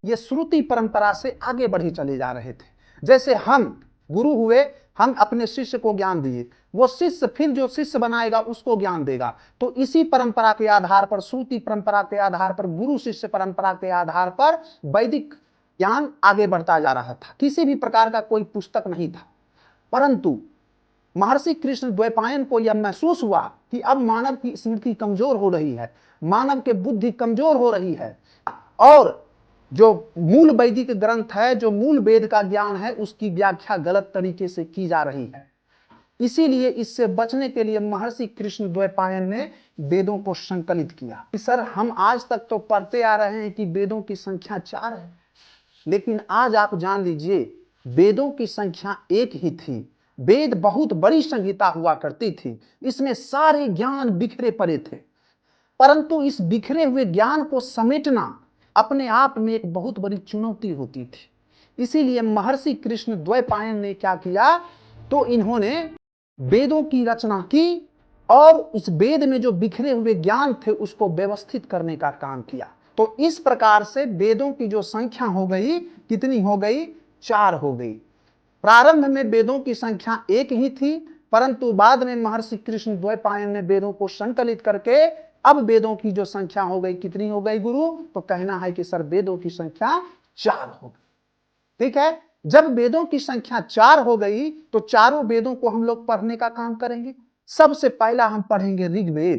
ये श्रुति परंपरा से आगे बढ़े चले जा रहे थे। जैसे हम गुरु हुए, हम अपने शिष्य को ज्ञान दिए, वो शिष्य फिर जो शिष्य बनाएगा उसको ज्ञान देगा। तो इसी परंपरा के आधार पर, श्रुति परंपरा के आधार पर, गुरु शिष्य परंपरा के आधार पर वैदिक ज्ञान आगे बढ़ता जा रहा था। किसी भी प्रकार का कोई पुस्तक नहीं था। परंतु महर्षि कृष्ण द्वैपायन को यह महसूस हुआ कि अब मानव की स्मृति कमजोर हो रही है, मानव की बुद्धि कमजोर हो रही है, और जो मूल वैदिक ग्रंथ है, जो मूल वेद का ज्ञान है, उसकी व्याख्या गलत तरीके से की जा रही है। इसीलिए इससे बचने के लिए महर्षि कृष्ण द्वैपायन ने वेदों को संकलित किया। सर, हम आज तक तो पढ़ते आ रहे हैं कि वेदों की संख्या 4 है, लेकिन आज आप जान लीजिए वेदों की संख्या 1 ही थी। वेद बहुत बड़ी संहिता हुआ करती थी, इसमें सारे ज्ञान बिखरे पड़े थे, परंतु इस बिखरे हुए ज्ञान को समेटना अपने आप में एक बहुत बड़ी चुनौती होती थी। इसीलिए महर्षि कृष्ण द्वैपायन ने क्या किया, तो इन्होंने वेदों की रचना की और उस वेद में जो बिखरे हुए ज्ञान थे उसको व्यवस्थित करने का काम किया। तो इस प्रकार से वेदों की जो संख्या हो गई, कितनी हो गई? 4 हो गई। प्रारंभ में वेदों की संख्या 1 ही थी, परंतु बाद में महर्षि कृष्ण द्वैपायन ने वेदों को संकलित करके अब वेदों की जो संख्या हो गई, कितनी हो गई गुरु? तो कहना है कि सर वेदों की संख्या 4 हो गई। ठीक है, जब वेदों की संख्या 4 हो गई तो चारों वेदों को हम लोग पढ़ने का काम करेंगे। सबसे पहला हम पढ़ेंगे ऋग्वेद।